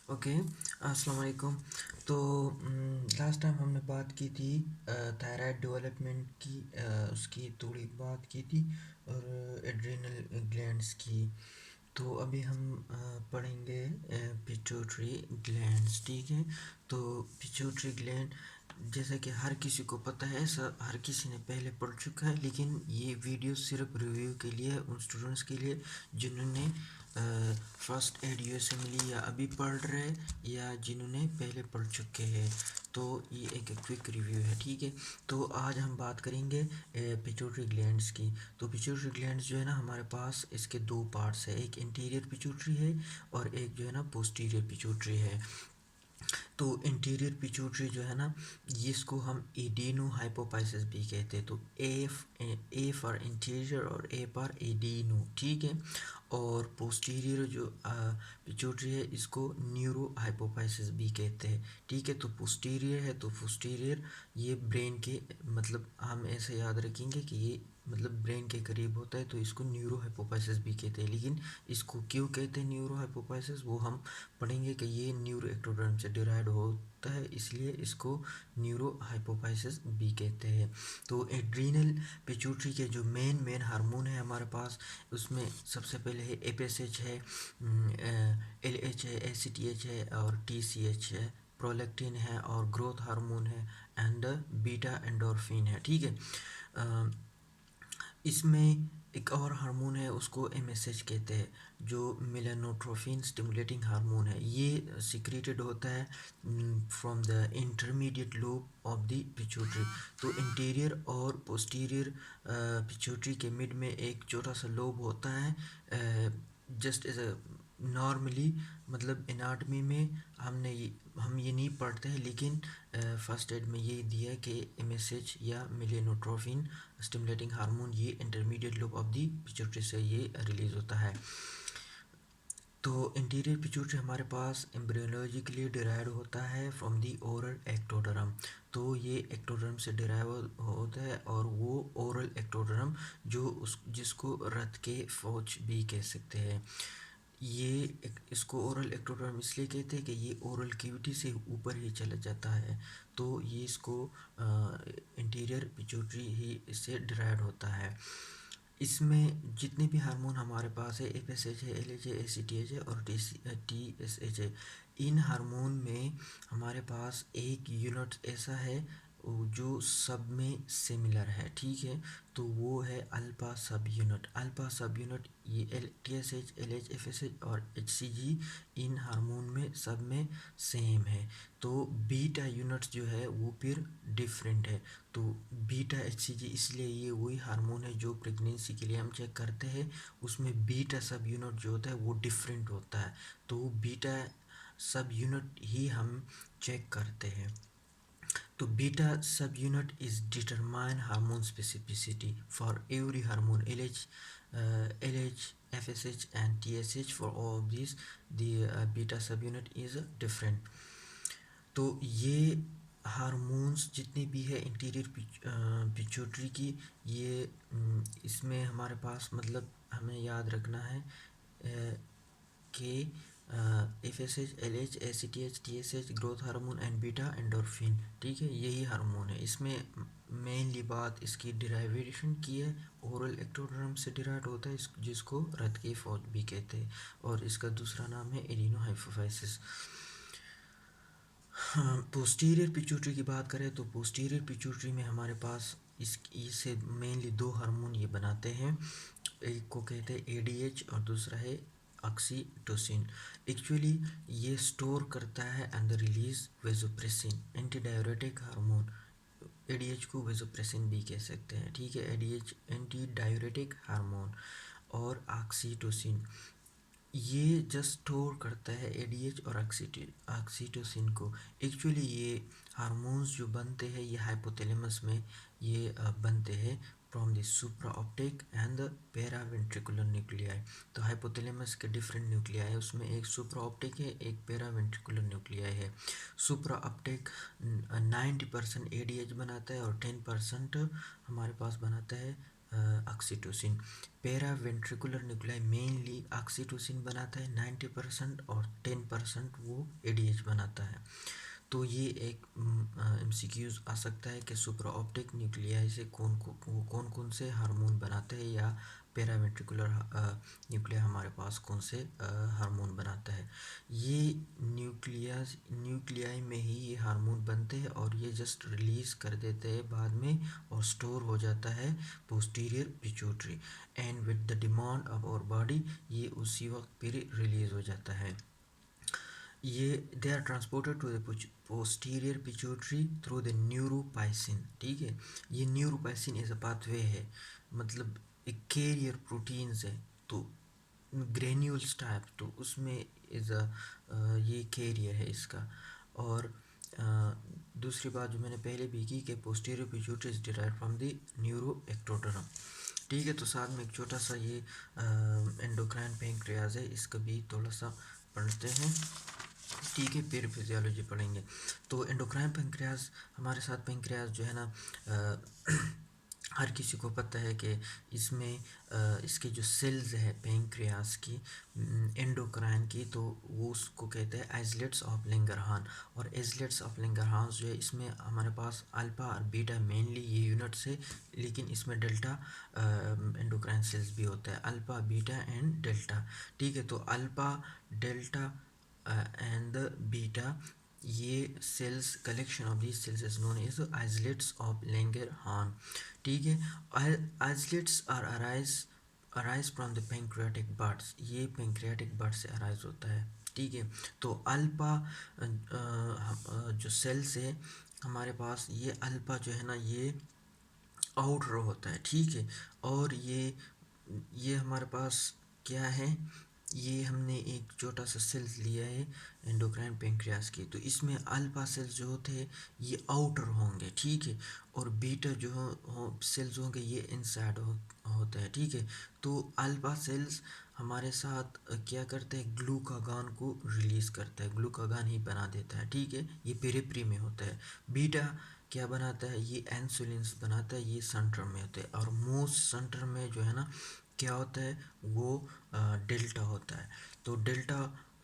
Okay. अस्सलाम वालेकुम। तो लास्ट टाइम हमने बात की थी थायराइड डेवलपमेंट की, उसकी थोड़ी बात की थी, और एड्रिनल ग्लैंड्स की। तो अभी हम पढ़ेंगे पिट्यूटरी ग्लैंड्स, ठीक है। तो पिट्यूटरी ग्लैंड, जैसा कि हर किसी को पता है, हर किसी ने पहले पढ़ चुका है, लेकिन ये वीडियो सिर्फ रिव्यू के लिए है, उन स्टूडेंट्स के लिए जिन्होंने फर्स्ट एड यूएसए मिली या अभी पढ़ रहे या जिन्होंने पहले पढ़ चुके हैं। तो ये एक क्विक रिव्यू है, ठीक है। तो आज हम बात करेंगे पिट्यूटरी ग्लैंड्स की। तो पिट्यूटरी ग्लैंड्स जो है ना, हमारे पास इसके दो पार्ट्स है, एक इंटीरियर पिट्यूटरी है और एक जो है ना पोस्टीरियर पिट्यूटरी है। तो इंटीरियर पिट्यूटरी जो है ना, इसको हम एडिनो हाइपोफाइसिस भी कहते हैं। तो ए फॉर इंटीरियर और ए फॉर एडिनो, ठीक है। और पोस्टीरियर जो पिट्यूटरी है, इसको न्यूरो हाइपोफाइसिस भी कहते हैं, ठीक है। तो पोस्टीरियर है, तो पोस्टीरियर ये ब्रेन के, मतलब हम ऐसे याद रखेंगे कि ये मतलब ब्रेन के करीब होता है, तो इसको न्यूरो हाइपोफाइसिस भी कहते हैं। लेकिन इसको क्यों कहते हैं न्यूरो हाइपोफाइसिस, वो हम पढ़ेंगे कि ये न्यूरो एक्टोडर्म से डिराइव होता है, इसलिए इसको न्यूरो हाइपोफाइसिस भी कहते हैं। तो एड्रीनल पिट्यूटरी के जो मेन हार्मोन है हमारे पास, उसमें सबसे पहले है एपीएसएच है, एलएच है, एसीटीएच है और टीसीएच है, प्रोलैक्टिन है और ग्रोथ हार्मोन है, एंड बीटा एंडोर्फिन है, ठीक है। इसमें एक और हार्मोन है, उसको एमएसएच कहते हैं, जो मेलानोट्रोफिन स्टिमुलेटिंग हार्मोन है। ये सिक्रेटेड होता है from the intermediate lobe of the pituitary. तो इंटीरियर और पोस्टीरियर पिट्यूटरी के मिड में एक छोटा सा लोब होता है, जस्ट एज अ नॉर्मली, मतलब एनाटमी में हम ये नहीं पढ़ते हैं, लेकिन फर्स्ट एड में ये दिया है कि एमएसएच या मेलानोट्रोफिन स्टिमुलेटिंग हार्मोन ये intermediate lobe of the pituitary से ये रिलीज होता है। तो इंटीरियर पिट्यूटरी हमारे पास एम्ब्रियोलॉजिकली डिराइव होता है फ्रॉम दी ओरल एक्टोडर्म। तो ये एक्टोडर्म से डिराइव होता है, और वो ओरल एक्टोडर्म जो जिसको रथ के फौज भी कह सकते हैं। इसको ओरल एक्टोडर्म इसलिए कहते हैं कि ये ओरल कैविटी से ऊपर ही चला जाता है, तो ये इसको इंटीरियर पिट्यूटरी ही इससे डिराइव होता है। इसमें जितने भी हार्मोन हमारे पास है, एफएसएच है, एलएच है, एसीटीएच है और टीएसएच है, इन हार्मोन में हमारे पास एक यूनिट ऐसा है जो सब में सिमिलर है, ठीक है। तो वो है alpha sub unit. Alpha sub unit ये L T S H, L H, F S H और एच सी जी इन हार्मोन में सब में सेम है। तो बीटा यूनिट्स जो है वो फिर डिफरेंट है। तो बीटा एच सी जी इसलिए ये वही हार्मोन है जो प्रेगनेंसी के लिए हम चेक करते हैं, उसमें बीटा सब यूनिट जो होता है वो डिफरेंट होता है। तो बीटा सब यूनिट ही हम चेक करते हैं। तो बीटा सब unit is determine hormone specificity for every hormone LH, FSH and TSH. For all of these, the beta subunit is different. तो ये हार्मोन्स जितने भी है इंटीरियर पिट्यूटरी की, ये इसमें हमारे पास, मतलब हमें याद रखना है कि F S H, L H, A C T H, T S H, growth hormone and beta endorphin, ठीक है, यही हार्मोन है। इसमें मेनली बात इसकी डिराइवेशन की है, ओरल एक्टोडर्म से डिराइव होता है, जिसको रथ की फौज भी कहते हैं, और इसका दूसरा नाम है एडिनो हाइपोफाइसिस। हाँ, पोस्टीरियर पिट्यूटरी की बात करें तो पोस्टीरियर पिट्यूटरी में हमारे पास इससे मेनली दो हार्मोन ये बनाते हैं, एक को कहते हैं एडीएच और दूसरा है ऑक्सीटोसिन। एक्चुअली ये स्टोर करता है and release vasopressin, anti diuretic hormone. ADH को वेसोप्रेसिन भी कह सकते हैं, ठीक है। एडीएच एंटी डाययूरेटिक हार्मोन, और ऑक्सीटोसिन ये जस्ट स्टोर करता है एडीएच और ऑक्सीटोसिन को। एक्चुअली ये हार्मोन्स जो बनते हैं ये हाइपोथैलेमस में ये बनते हैं from the supra optic and the paraventricular nuclei. तो हाइपोथैलेमस के डिफरेंट न्यूक्लियाई है, उसमें एक सुप्रा ऑप्टिक है, एक पेरावेंट्रिकुलर न्यूक्लियाई है। सुप्रा ऑप्टिक 90% एडीएच बनाता है और 10% हमारे पास बनाता है oxytocin. Paraventricular nuclei mainly oxytocin बनाता है 90% और 10% वो एडीएच बनाता है। तो ये एक एमसीक्यूज आ सकता है कि सुप्राऑप्टिक न्यूक्लियाई से कौन कौन से हार्मोन बनाते हैं, या पैरावेंट्रिकुलर न्यूक्लिया हमारे पास कौन से हार्मोन बनाता है। ये न्यूक्लियाई में ही ये हार्मोन बनते हैं और ये जस्ट रिलीज़ कर देते हैं बाद में, और स्टोर हो जाता है posterior pituitary, and with the demand of our body ये उसी वक्त फिर रिलीज़ हो जाता है। ये they are transported to the posterior pituitary through the neurophysin. ठीक है, ये न्यूरोपाइसिन एज अ पाथवे है, मतलब एक कैरियर प्रोटीन्स है, तो ग्रेन्यूल्स टाइप, तो उसमें इज अ ये कैरियर है इसका। और दूसरी बात जो मैंने पहले भी की कि posterior pituitary is derived from the neuro ectoderm. ठीक है, तो साथ में एक छोटा सा ये एंडोक्राइन पैंक्रियाज है, इसका भी थोड़ा सा पढ़ते हैं। ठीक है, फिर फिजियोलॉजी पढ़ेंगे। तो एंडोक्राइन पैंक्रियाज, हमारे साथ पैंक्रियाज जो है ना, हर किसी को पता है कि इसमें इसके जो सेल्स है पैंक्रियाज की, एंडोक्राइन की, तो वो उसको कहते हैं आइसलेट्स ऑफ लैंगरहान। और आइसलेट्स ऑफ लैंगरहान जो है, इसमें हमारे पास अल्फा और बीटा मेनली ये यूनिट्स है, लेकिन इसमें डेल्टा एंडोक्राइन सेल्स भी होता है, अल्फा बीटा एंड डेल्टा। ठीक है, तो alpha, delta and the beta, ये cells, collection of these cells is known as islets of Langerhans। ठीक है, islets are arise from the pancreatic buds, ये pancreatic bud से arise होता है। ठीक है, तो अल्फा जो सेल्स है हमारे पास, ये अल्फा जो है ना, ये आउटर होता है। ठीक है, और ये हमारे पास क्या है, ये हमने एक छोटा सा सेल्स लिया है एंडोक्राइन पेंक्रियास की, तो इसमें अल्फा सेल्स जो होते हैं ये आउटर होंगे। ठीक है, और बीटा जो सेल्स होंगे ये इनसाइड होता है। ठीक है, तो अल्फा सेल्स हमारे साथ क्या करते हैं, ग्लूकागान को रिलीज़ करता है, ग्लूकागान ही बना देता है। ठीक है, ये पेरिफेरी में होता है। बीटा क्या बनाता है, ये इंसुलिन बनाता है, ये सेंटर में होता है। और मोस्ट सेंटर में जो है ना क्या होता है, वो डेल्टा होता है। तो डेल्टा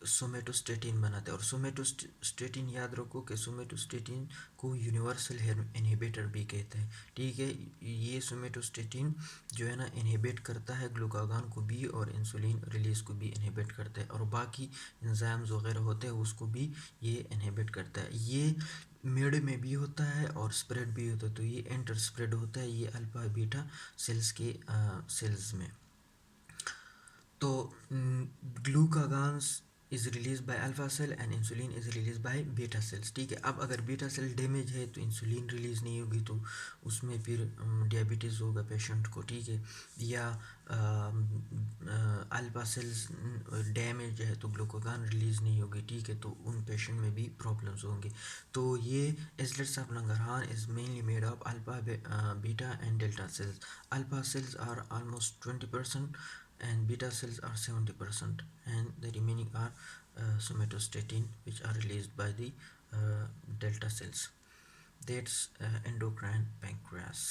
सोमेटोस्टेटिन बनाता है, और सोमेटोस्टेटिन याद रखो कि सोमेटोस्टेटिन को यूनिवर्सल इनहिबिटर भी कहते हैं। ठीक है, ये सोमेटोस्टेटिन जो है ना इनहिबिट करता है ग्लूकागान को भी, और इंसुलिन रिलीज को भी इनहिबिट करता है, और बाकी एंजाइम्स वगैरह होते हैं उसको भी ये इनहिबिट करता है। ये मिड में भी होता है और स्प्रेड भी होता है, तो ये एंटर स्प्रेड होता है ये अल्फा बीटा सेल्स के सेल्स में। तो glucagons is release by alpha cell and insulin is release by beta cells. ठीक है, अब अगर बीटा सेल डैमेज है तो इंसुलिन रिलीज नहीं होगी, तो उसमें फिर डायबिटीज़ होगा पेशेंट को। ठीक है, या अल्फा सेल्स डैमेज है तो ग्लूकागान रिलीज नहीं होगी। ठीक है, तो उन पेशेंट में भी प्रॉब्लम्स होंगे। तो ये islets of Langerhans is mainly made of alpha, beta and delta cells. Alpha cells are almost 20% and beta cells are 70%, and the remaining are somatostatin, which are released by the delta cells. That's endocrine pancreas.